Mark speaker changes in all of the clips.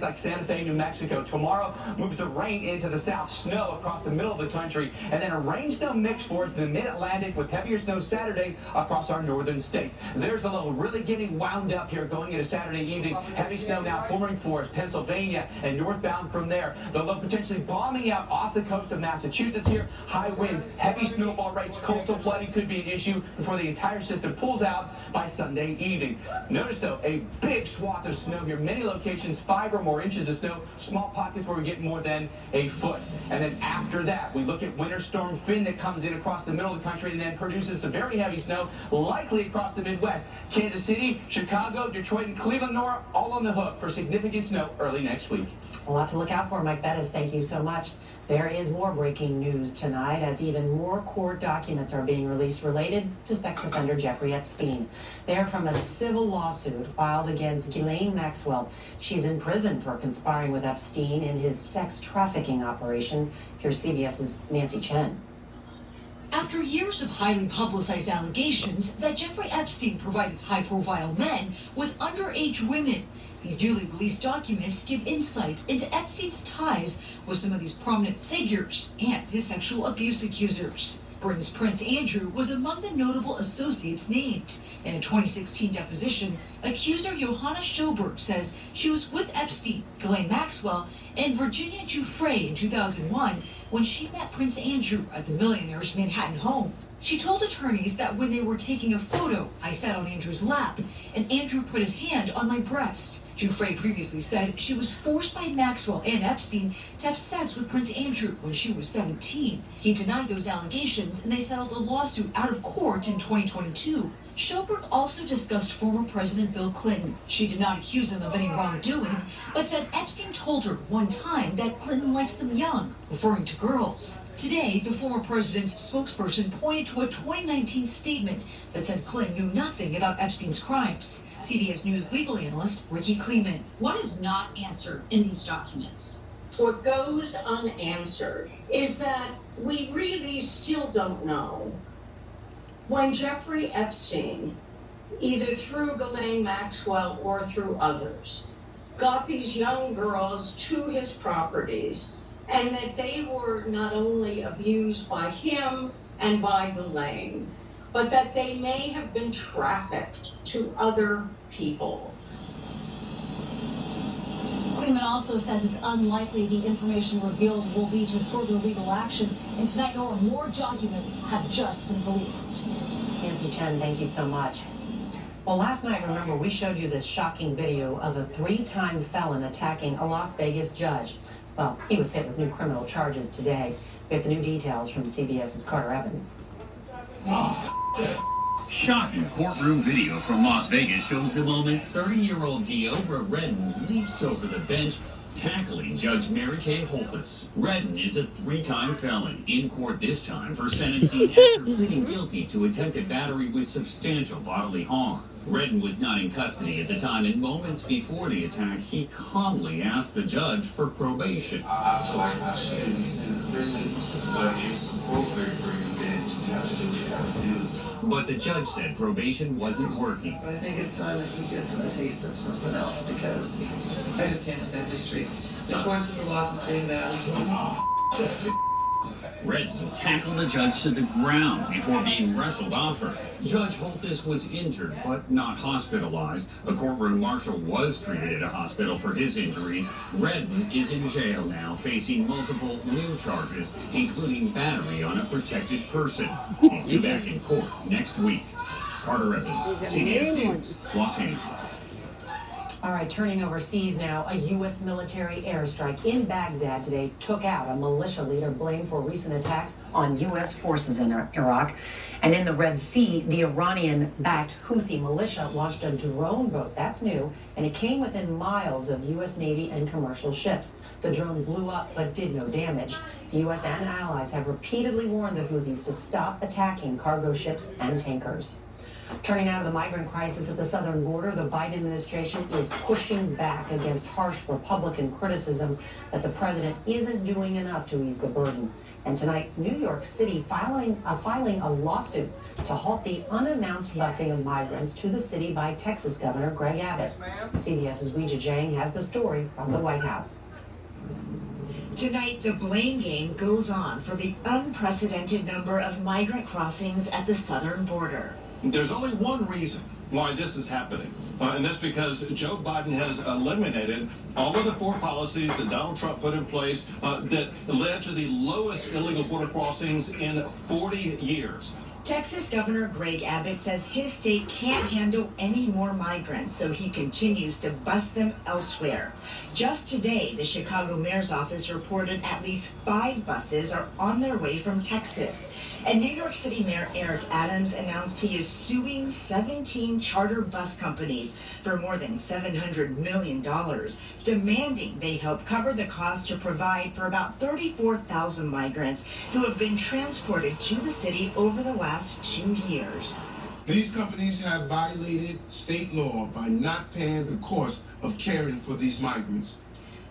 Speaker 1: like Santa Fe, New Mexico. Tomorrow moves the rain into the south, snow across the middle of the country, and then a rain-snow mix for us in the mid-Atlantic with heavier snow Saturday across our northern states. There's a little really getting wound up here going into Saturday evening. Heavy snow now forming for us, Pennsylvania and northbound from there. The low potentially bombing out off the coast of Massachusetts here. High winds, heavy snowfall rates, coastal flooding could be an issue before the entire system pulls out by Sunday evening. Notice, though, a big swath of snow here. Many locations, 5 or more inches of snow, small pockets where we get more than a foot. And then after that, we look at Winter Storm Finn that comes in across the middle of the country and then produces some very heavy snow, likely across the Midwest. Kansas City, Chicago, Detroit, and Cleveland, Nora, all on the hook for significant snow early next week.
Speaker 2: A lot to look out for, Mike Bettis. Thank you so much. There is more breaking news tonight as even more court documents are being released related to sex offender Jeffrey Epstein. They're from a civil lawsuit filed against Ghislaine Maxwell. She's in prison for conspiring with Epstein in his sex trafficking operation. Here's CBS's Nancy Chen.
Speaker 3: After years of highly publicized allegations that Jeffrey Epstein provided high-profile men with underage women, these newly released documents give insight into Epstein's ties with some of these prominent figures and his sexual abuse accusers. Britain's Prince Andrew was among the notable associates named. In a 2016 deposition, accuser Johanna Schoberg says she was with Epstein, Ghislaine Maxwell, and Virginia Giuffre in 2001 when she met Prince Andrew at the millionaire's Manhattan home. She told attorneys that when they were taking a photo, I sat on Andrew's lap, and Andrew put his hand on my breast. Giuffre previously said she was forced by Maxwell and Epstein to have sex with Prince Andrew when she was 17. He denied those allegations, and they settled a lawsuit out of court in 2022. Schoberg also discussed former President Bill Clinton. She did not accuse him of any wrongdoing, but said Epstein told her one time that Clinton likes them young, referring to girls. Today, the former president's spokesperson pointed to a 2019 statement that said Clinton knew nothing about Epstein's crimes. CBS News legal analyst Ricky Kleeman.
Speaker 4: What is not answered in these documents? What goes unanswered is that we really still don't know when Jeffrey Epstein, either through Ghislaine Maxwell or through others, got these young girls to his properties, and that they were not only abused by him and by Ghislaine, but that they may have been trafficked to other people.
Speaker 3: Kleeman also says it's unlikely the information revealed will lead to further legal action. And tonight, more documents have just been released.
Speaker 2: Nancy Chen, thank you so much. Well, last night, remember, we showed you this shocking video of a 3-time felon attacking a Las Vegas judge. Well, he was hit with new criminal charges today. We have the new details from CBS's Carter Evans.
Speaker 5: Shocking courtroom video from Las Vegas shows the moment 30-year-old Deobra Redden leaps over the bench, tackling Judge Mary Kay Holthus. Redden is a 3-time felon, in court this time for sentencing after pleading guilty to attempted battery with substantial bodily harm. Redden was not in custody at the time, and moments before the attack, he calmly asked the judge for probation.
Speaker 6: I feel like I shouldn't be sent to prison, but it's appropriate for you then to have to do what you have to do.
Speaker 5: But the judge said probation wasn't working.
Speaker 7: I think it's time that we get to the taste of something else, because I just can't with that industry. The courts with the laws is saying that.
Speaker 5: Redden tackled the judge to the ground before being wrestled off her. Judge Holthus was injured, but not hospitalized. A courtroom marshal was treated at a hospital for his injuries. Redden is in jail now, facing multiple new charges, including battery on a protected person. He's due back in court next week. Carter Evans, CBS News, Los Angeles.
Speaker 2: All right, turning overseas now, a U.S. military airstrike in Baghdad today took out a militia leader blamed for recent attacks on U.S. forces in Iraq. And in the Red Sea, the Iranian-backed Houthi militia launched a drone boat. That's new, and it came within miles of U.S. Navy and commercial ships. The drone blew up but did no damage. The U.S. and allies have repeatedly warned the Houthis to stop attacking cargo ships and tankers. Turning now to the migrant crisis at the southern border, the Biden administration is pushing back against harsh Republican criticism that the president isn't doing enough to ease the burden. And tonight, New York City filing a lawsuit to halt the unannounced busing of migrants to the city by Texas Governor Greg Abbott. CBS's Weijia Jiang has the story from the White House.
Speaker 8: Tonight, the blame game goes on for the unprecedented number of migrant crossings at the southern border.
Speaker 9: There's only one reason why this is happening, and that's because Joe Biden has eliminated all of the 4 policies that Donald Trump put in place that led to the lowest illegal border crossings in 40 years.
Speaker 8: Texas Governor Greg Abbott says his state can't handle any more migrants, so he continues to bus them elsewhere. Just today, the Chicago mayor's office reported at least 5 buses are on their way from Texas. And New York City Mayor Eric Adams announced he is suing 17 charter bus companies for more than $700 million, demanding they help cover the cost to provide for about 34,000 migrants who have been transported to the city over the last 2 years.
Speaker 10: These companies have violated state law by not paying the cost of caring for these migrants.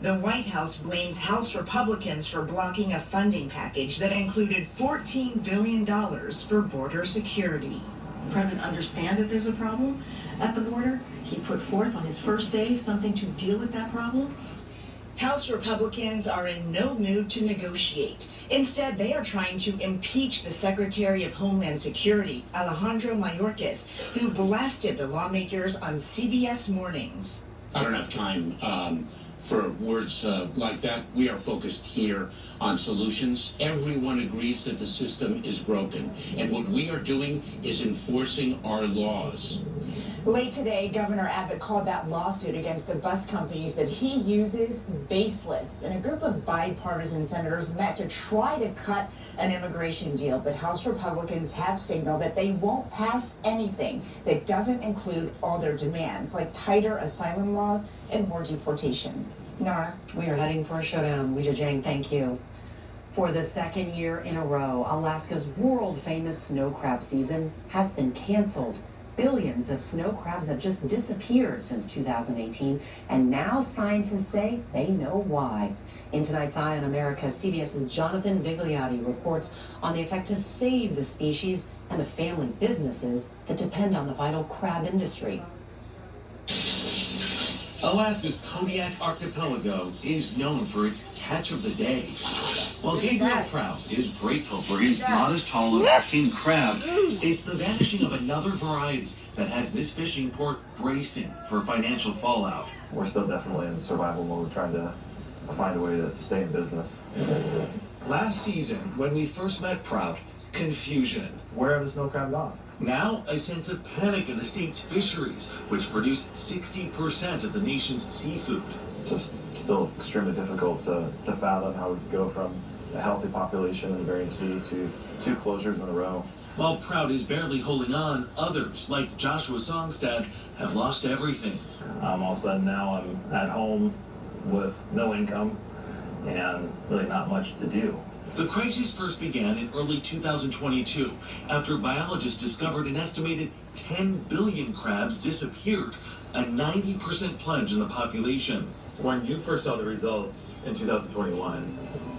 Speaker 8: The White House blames House Republicans for blocking a funding package that included $14 billion for border security.
Speaker 11: The president understands that there's a problem at the border. He put forth on his first day something to deal with that problem.
Speaker 8: House Republicans are in no mood to negotiate. Instead, they are trying to impeach the Secretary of Homeland Security, Alejandro Mayorkas, who blasted the lawmakers on CBS Mornings.
Speaker 12: I don't have time for words like that. We are focused here on solutions. Everyone agrees that the system is broken, and what we are doing is enforcing our laws.
Speaker 8: Late today, Governor Abbott called that lawsuit against the bus companies that he uses baseless. And a group of bipartisan senators met to try to cut an immigration deal, but House Republicans have signaled that they won't pass anything that doesn't include all their demands, like tighter asylum laws and more deportations. Nora?
Speaker 2: We are heading for a showdown. Weijia Jiang, thank you. For the second year in a row, Alaska's world-famous snow crab season has been canceled. Billions of snow crabs have just disappeared since 2018, and now scientists say they know why. In tonight's Eye on America, CBS's Jonathan Vigliotti reports on the effect to save the species and the family businesses that depend on the vital crab industry.
Speaker 5: Alaska's Kodiak Archipelago is known for its catch of the day. While Gabriel Trout is grateful for his not as tall as king crab, it's the vanishing of another variety that has this fishing port bracing for financial fallout.
Speaker 13: We're still definitely in survival mode, trying to find a way to stay in business.
Speaker 5: Last season, when we first met Prout, confusion.
Speaker 13: Where have the snow crab gone?
Speaker 5: Now, a sense of panic in the state's fisheries, which produce 60% of the nation's seafood.
Speaker 13: It's just still extremely difficult to fathom how we go from a healthy population in the Bering Sea to 2 closures in a row.
Speaker 5: While Prout is barely holding on, others, like Joshua Songstad, have lost everything.
Speaker 13: All of a sudden now I'm at home with no income and really not much to do.
Speaker 5: The crisis first began in early 2022 after biologists discovered an estimated 10 billion crabs disappeared, a 90% plunge in the population.
Speaker 13: When you first saw the results in 2021,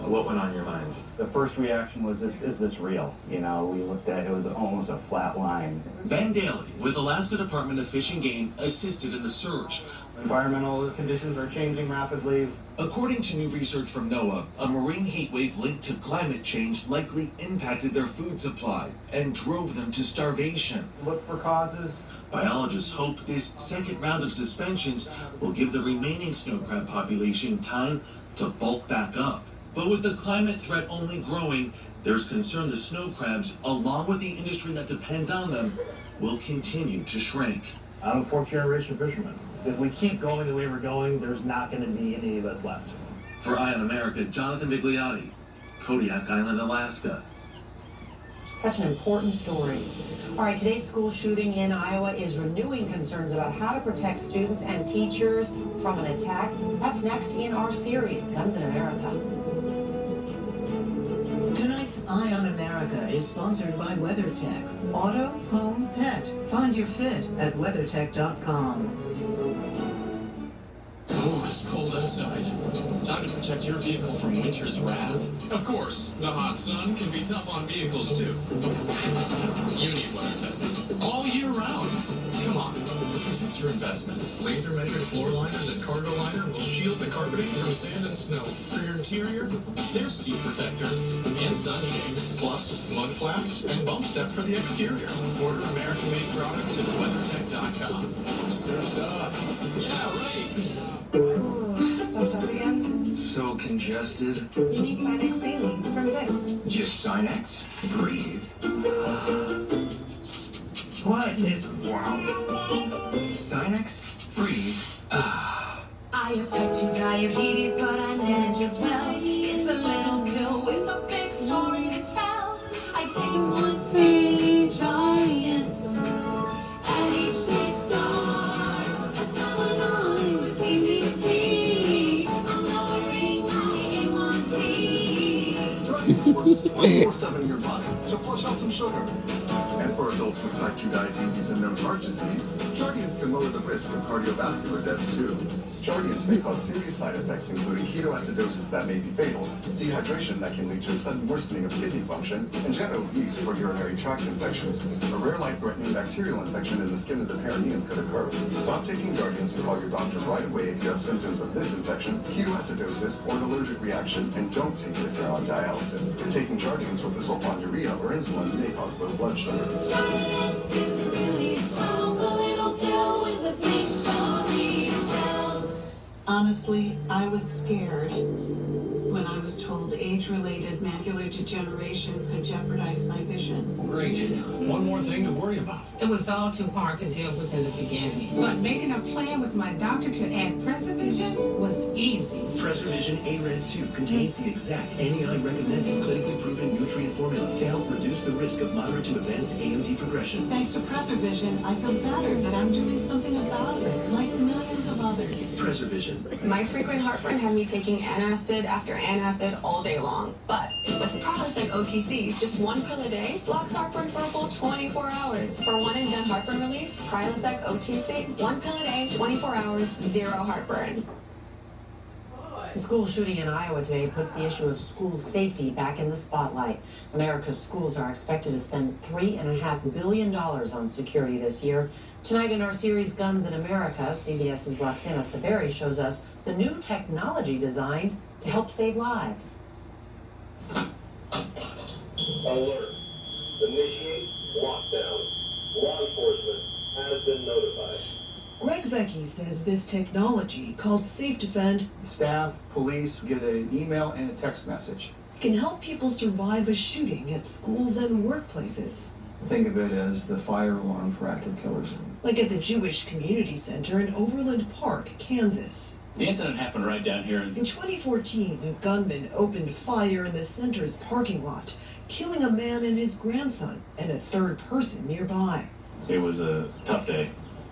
Speaker 13: what went on in your mind?
Speaker 14: The first reaction was, is this real? You know, we looked at it, was almost a flat line.
Speaker 5: Ben Daly, with Alaska Department of Fish and Game, assisted in the search.
Speaker 14: Environmental conditions are changing rapidly.
Speaker 5: According to new research from NOAA, a marine heat wave linked to climate change likely impacted their food supply and drove them to starvation.
Speaker 14: Look for causes.
Speaker 5: Biologists hope this second round of suspensions will give the remaining snow crab population time to bulk back up. But with the climate threat only growing, there's concern the snow crabs, along with the industry that depends on them, will continue to shrink.
Speaker 13: I'm a 4th-generation fisherman. If we keep going the way we're going, there's not going to be any of us left.
Speaker 5: For Eye on America, Jonathan Vigliotti, Kodiak Island, Alaska.
Speaker 2: Such an important story. All right, today's school shooting in Iowa is renewing concerns about how to protect students and teachers from an attack. That's next in our series, Guns in America.
Speaker 15: Tonight's Eye on America is sponsored by WeatherTech. Auto, home, pet. Find your fit at WeatherTech.com.
Speaker 16: Oh, it's cold outside. Time to protect your vehicle from winter's wrath. Of course, the hot sun can be tough on vehicles too. You need WeatherTech all year round. Come on, protect your investment. Laser measured floor liners and cargo liner will shield the carpeting from sand and snow. For your interior, there's seat protector and sunshade, plus mud flaps and bump step for the exterior. Order American-made products at WeatherTech.com. Surf's up. Yeah, right.
Speaker 17: Ooh, stuffed up again?
Speaker 1: So congested.
Speaker 17: You need Sinex saline from Vicks.
Speaker 1: Just Sinex. Breathe. What is wrong? Sinex. Breathe.
Speaker 3: I have type 2 diabetes, but I manage it well. It's a little pill with a big story to tell. I take once daily giants, and each day starts as time on. It's easy to see. I'm lowering my A1C.
Speaker 18: Giants works 24/7 in your body to flush out some sugar. And for adults with type 2 diabetes and known heart disease, Jardians can lower the risk of cardiovascular death too. Jardians may cause serious side effects including ketoacidosis that may be fatal, dehydration that can lead to a sudden worsening of kidney function, and genital yeast or urinary tract infections. A rare life-threatening bacterial infection in the skin of the perineum could occur. Stop taking Jardians and call your doctor right away if you have symptoms of this infection, ketoacidosis, or an allergic reaction, and don't take it if you're on dialysis. Taking Jardians with the sulfonylurea or insulin may cause low blood sugar.
Speaker 3: Giants is a really strong, a little pill with a big story to tell.
Speaker 17: Honestly, I was scared when I was told age-related macular degeneration could jeopardize my vision.
Speaker 16: Great. One more thing to worry about.
Speaker 19: It was all too hard to deal with in the beginning. But making a plan with my doctor to add Preservision was easy.
Speaker 20: Preservision A-Reds 2 contains the exact Aniyah recommended clinically proven nutrient formula to help reduce the risk of moderate to advanced AMD progression.
Speaker 17: Thanks to Preservision, I feel better that I'm doing something about it, like millions of others.
Speaker 20: Preservision.
Speaker 21: My frequent heartburn had me taking antacid after antacid all day long. But with products like OTC, just one pill a day blocks heartburn for a full 24 hours. For one and done heartburn relief, Prilosec OTC, one pill a day, 24 hours, zero heartburn.
Speaker 2: The school shooting in Iowa today puts the issue of school safety back in the spotlight. America's schools are expected to spend $3.5 billion on security this year. Tonight in our series Guns in America, CBS's Roxana Saberi shows us the new technology designed to help save lives.
Speaker 22: Alert. Initiate lockdown. Law enforcement has been notified.
Speaker 23: Greg Vecchi says this technology, called Safe Defend,
Speaker 24: Staff, police get an email and a text message.
Speaker 23: can help people survive a shooting at schools and workplaces.
Speaker 24: Think of it as the fire alarm for active killers.
Speaker 23: Like at the Jewish Community Center in Overland Park, Kansas.
Speaker 25: The incident happened right down here.
Speaker 23: In 2014, a gunman opened fire in the center's parking lot, killing a man and his grandson and a third person nearby.
Speaker 25: It was a tough day.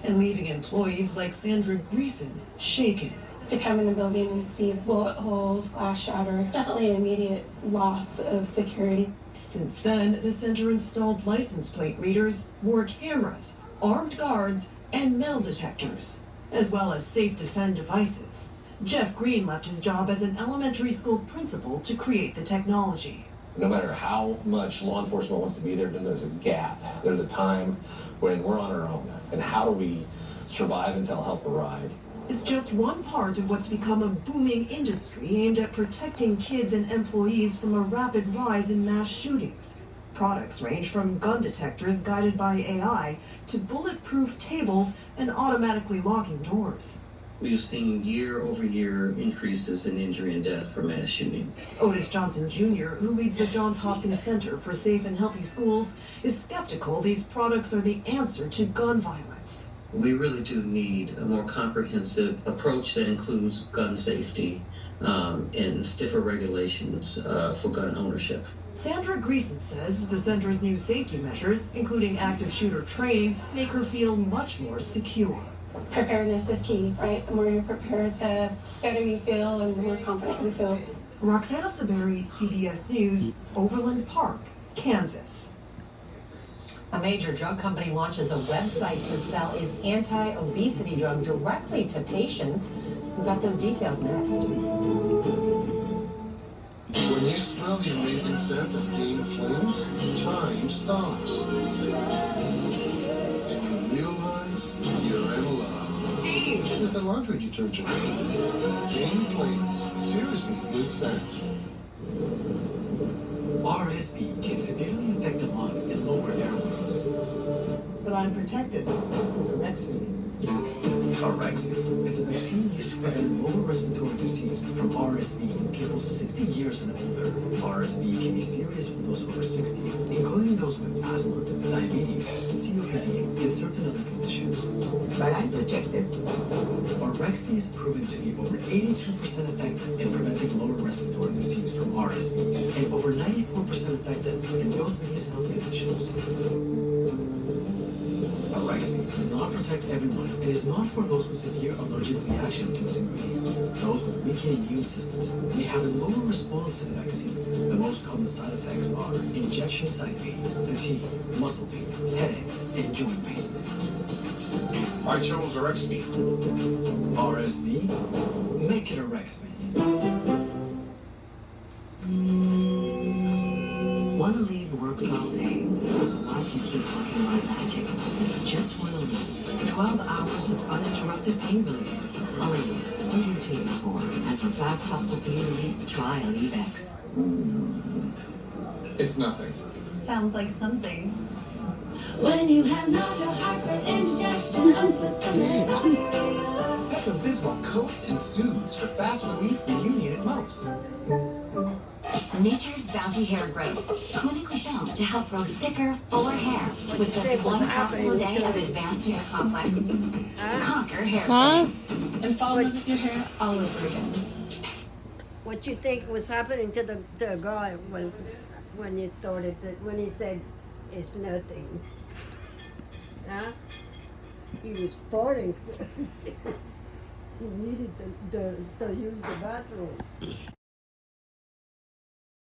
Speaker 23: And leaving employees like Sandra Greason shaken.
Speaker 26: To come in the building and see bullet holes, glass shattered, definitely an immediate loss of security.
Speaker 23: Since then, the center installed license plate readers, more cameras, armed guards, and metal detectors, as well as Safe Defend devices. Jeff Green left his job as an elementary school principal to create the technology.
Speaker 27: No matter how much law enforcement wants to be there, then there's a gap. There's a time when we're on our own. And how do we survive until help arrives?
Speaker 23: It's just one part of what's become a booming industry aimed at protecting kids and employees from a rapid rise in mass shootings. Products range from gun detectors guided by AI to bulletproof tables and automatically locking doors.
Speaker 28: We've seen year-over-year increases in injury and death from mass shooting.
Speaker 23: Otis Johnson Jr., who leads the Johns Hopkins Center for Safe and Healthy Schools, is skeptical these products are the answer to gun violence.
Speaker 28: We really do need a more comprehensive approach that includes gun safety and stiffer regulations for gun ownership.
Speaker 23: Sandra Greason says the center's new safety measures, including active shooter training, make her feel much more secure.
Speaker 26: Preparedness is key, right? The more you're prepared, the better you feel and the more confident you feel.
Speaker 23: Roxana Saberi, CBS News, Overland Park, Kansas.
Speaker 2: A major drug company launches a website to sell its anti-obesity drug directly to patients. We've got those details next.
Speaker 18: When you smell the amazing scent of Gain Flames, time stops. And you realize you're in love.
Speaker 3: Steve!
Speaker 18: With a laundry detergent. Gain Flames, seriously good scent.
Speaker 20: RSV can severely affect the lungs and lower airways.
Speaker 15: But I'm protected with Arexvy.
Speaker 20: Arexvy is a vaccine used to prevent lower respiratory disease from RSV in people 60 years and older. RSV can be serious for those over 60, including those with asthma, diabetes, COPD, and certain other conditions.
Speaker 4: But I'm protected.
Speaker 20: Arexvy is proven to be over 82% effective in preventing lower respiratory disease from RSV and over 94% effective in those with these health conditions. Arexvy does not protect everyone and is not for those with severe allergic reactions to its ingredients. Those with weakened immune systems may have a lower response to the vaccine. The most common side effects are injection site pain, fatigue, muscle pain, headache, and joint pain.
Speaker 18: I chose Arexvy.
Speaker 20: RSV? Make it Arexvy.
Speaker 15: Wanna leave works all day? There's a lot of people working on magic. Just wanna leave. 12 hours of uninterrupted pain relief. Aleve, who do you take it for? And for fast, helpful pain relief, try Aleve X.
Speaker 18: It's nothing.
Speaker 21: Sounds like something.
Speaker 6: When you have nausea, heartburn, indigestion, unsystematic.
Speaker 7: Pepto-Bismol coats and soothes for fast relief when you need it most.
Speaker 8: Nature's Bounty Hair Growth, clinically shown to help grow thicker, fuller hair with just one capsule a day of advanced hair complex. Conquer hair thinning and fall in love with your hair all over again.
Speaker 9: What you think was happening to the guy when you started when he said it's nothing? Huh? He was farting. He needed to use the bathroom.